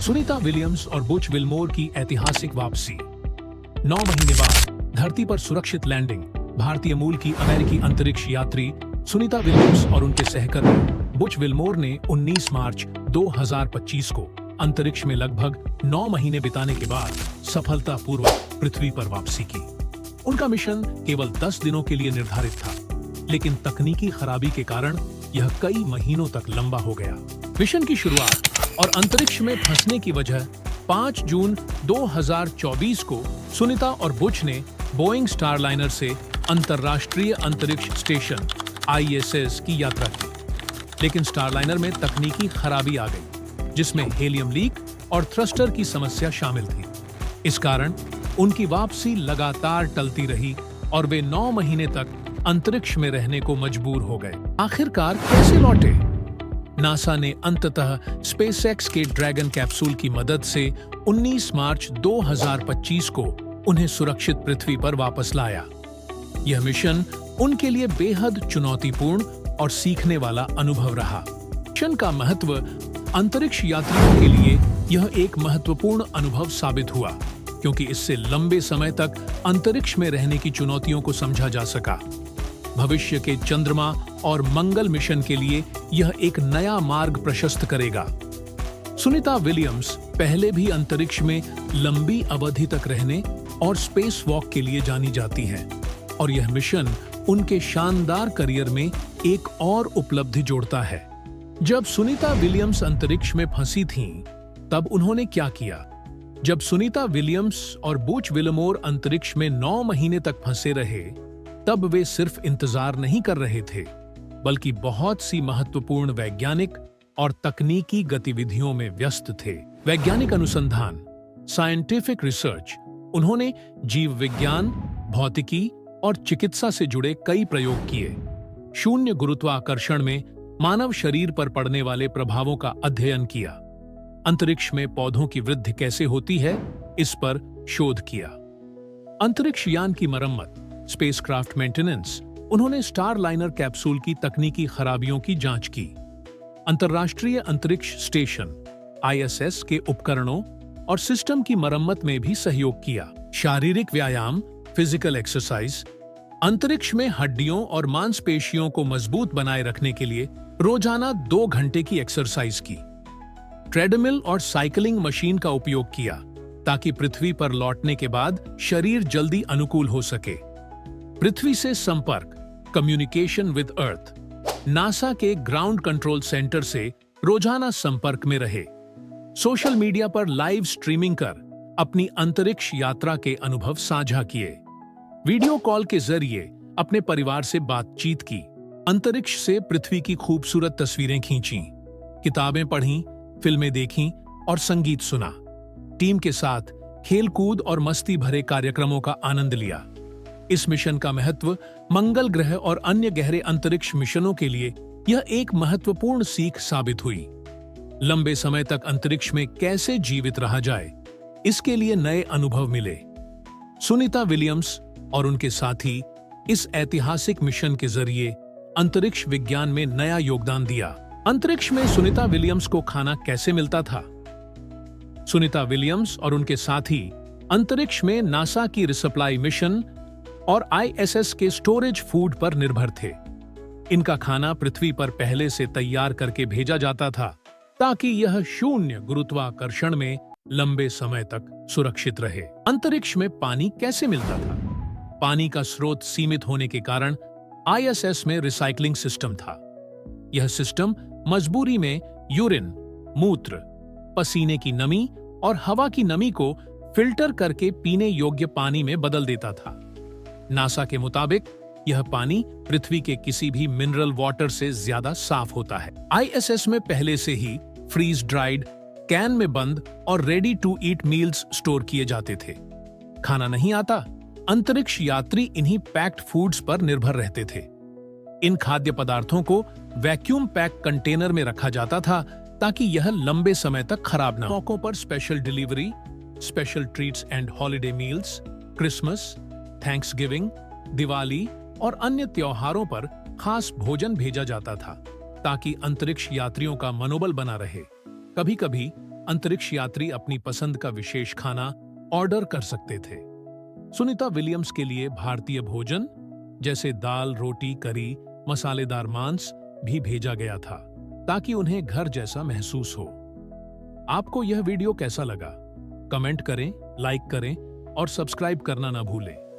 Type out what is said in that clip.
Sunita Williams और Butch Wilmore की ऐतिहासिक वापसी। 9 महीने बाद धरती पर सुरक्षित लैंडिंग। भारतीय मूल की अमेरिकी अंतरिक्ष यात्री सुनीता विलियम्स और उनके सहकर्मी बुच विल्मोर ने 19 मार्च 2025 को अंतरिक्ष में लगभग 9 महीने बिताने के बाद सफलतापूर्वक पृथ्वी पर वापसी की। उनका मिशन केवल 10 दिनों के लिए निर्धारित था, लेकिन तकनीकी खराबी के कारण यह कई महीनों तक लंबा हो गया। मिशन की शुरुआत और अंतरिक्ष में फंसने की वजह 5 जून 2024 को सुनीता और बुच ने बोइंग स्टारलाइनर से अंतर्राष्ट्रीय अंतरिक्ष स्टेशन ISS की यात्रा की, लेकिन स्टारलाइनर में तकनीकी खराबी आ गई, जिसमें हीलियम लीक और थ्रस्टर की समस्या शामिल थी। इस कारण उनकी वापसी लगातार टलती रही और वे 9 महीने तक अंतरिक्ष में रहने को मजबूर हो गए। आखिरकार कैसे लौटे? नासा ने अंततः स्पेसएक्स के ड्रैगन कैप्सूल की मदद से 19 मार्च 2025 को उन्हें सुरक्षित पृथ्वी पर वापस लाया। यह मिशन उनके लिए बेहद चुनौतीपूर्ण और सीखने वाला अनुभव रहा। मिशन का महत्व अंतरिक्ष यात्रियों के लिए यह एक महत्वपूर्ण अनुभव साबित हुआ, क्योंकि इससे लंबे समय तक अंतरिक्ष में रहने की चुनौतियों को समझा जा सका। भविष्य के चंद्रमा और मंगल मिशन के लिए यह एक नया मार्ग प्रशस्त करेगा। सुनीता विलियम्स पहले भी अंतरिक्ष में लंबी अवधि तक रहने और स्पेस वॉक के लिए जानी जाती हैं, और यह मिशन उनके शानदार करियर में एक और उपलब्धि जोड़ता है। जब सुनीता विलियम्स अंतरिक्ष में फंसी थीं, तब उन्होंने क्या किया? जब सुनीता विलियम्स और बुच विल्मोर अंतरिक्ष में 9 महीने तक फंसे रहे, तब वे सिर्फ इंतजार नहीं कर रहे थे, बल्कि बहुत सी महत्वपूर्ण वैज्ञानिक और तकनीकी गतिविधियों में व्यस्त थे। वैज्ञानिक अनुसंधान, साइंटिफिक रिसर्च। उन्होंने जीव विज्ञान, भौतिकी और चिकित्सा से जुड़े कई प्रयोग किए। शून्य गुरुत्वाकर्षण में मानव शरीर पर पड़ने वाले प्रभावों का अध्ययन किया। अंतरिक्ष में पौधों की वृद्धि कैसे होती है, इस पर शोध किया। अंतरिक्ष यान की मरम्मत, स्पेसक्राफ्ट मेंटेनेंस। उन्होंने स्टारलाइनर कैप्सूल की तकनीकी खराबियों की जांच की। अंतर्राष्ट्रीय अंतरिक्ष स्टेशन ISS के उपकरणों और सिस्टम की मरम्मत में भी सहयोग किया। शारीरिक व्यायाम, फिजिकल एक्सरसाइज। अंतरिक्ष में हड्डियों और मांसपेशियों को मजबूत बनाए रखने के लिए रोजाना 2 घंटे की एक्सरसाइज की। ट्रेडमिल और साइकिलिंग मशीन का उपयोग किया, ताकि पृथ्वी पर लौटने के बाद शरीर जल्दी अनुकूल हो सके। पृथ्वी से संपर्क, कम्युनिकेशन विद अर्थ। नासा के ग्राउंड कंट्रोल सेंटर से रोजाना संपर्क में रहे। सोशल मीडिया पर लाइव स्ट्रीमिंग कर अपनी अंतरिक्ष यात्रा के अनुभव साझा किए। वीडियो कॉल के जरिए अपने परिवार से बातचीत की। अंतरिक्ष से पृथ्वी की खूबसूरत तस्वीरें खींची। किताबें पढ़ीं, फिल्में देखीं और संगीत सुना। टीम के साथ खेल-कूद और मस्ती भरे कार्यक्रमों का आनंद लिया। इस मिशन का महत्व मंगल ग्रह और अन्य गहरे अंतरिक्ष मिशनों के लिए यह एक महत्वपूर्ण सीख साबित हुई। लंबे समय तक अंतरिक्ष में कैसे जीवित रहा जाए, इसके लिए नए अनुभव मिले। सुनीता विलियम्स और उनके साथी इस ऐतिहासिक मिशन के जरिए अंतरिक्ष विज्ञान में नया योगदान दिया। अंतरिक्ष में सुनीता विलियम्स को खाना कैसे मिलता था? सुनीता विलियम्स और उनके साथी अंतरिक्ष में नासा की रिसप्लाई मिशन और ISS के स्टोरेज फूड पर निर्भर थे। इनका खाना पृथ्वी पर पहले से तैयार करके भेजा जाता था, ताकि यह शून्य गुरुत्वाकर्षण में लंबे समय तक सुरक्षित रहे। अंतरिक्ष में पानी कैसे मिलता था? पानी का स्रोत सीमित होने के कारण ISS में रिसाइकलिंग सिस्टम था। यह सिस्टम मजबूरी में यूरिन, मूत्र, पसीने की नमी और हवा की नमी को फिल्टर करके पीने योग्य पानी में बदल देता था। नासा के मुताबिक यह पानी पृथ्वी के किसी भी मिनरल वाटर से ज्यादा साफ होता है। ISS में पहले से ही फ्रीज ड्राइड, कैन में बंद और ready to eat meals store किए जाते थे। खाना नहीं आता, अंतरिक्ष यात्री इन्हीं पैक्ड फूड्स पर निर्भर रहते थे। इन खाद्य पदार्थों को वैक्यूम पैक कंटेनर में रखा जाता था, ताकि यह लंबे समय तक खराब न हो। मौकों पर special delivery, special treats and holiday meals, Christmas, Thanksgiving, Diwali और अन्य त्योहारों पर खास भोजन भेजा जाता था, ताकि अंतरिक्ष यात्रियों का मनोबल बना रहे। कभी-कभी अंतरिक्ष यात्री अपनी पसंद का विशेष खाना ऑर्डर कर सकते थे। सुनीता विलियम्स के लिए भारतीय भोजन जैसे दाल, रोटी, करी, मसालेदार मांस भी भेजा गया था ताकि उन्हें घर जैसा महसूस हो। आपको यह वीडियो कैसा लगा? कमेंट करें, लाइक करें और सब्सक्राइब करना ना भूलें।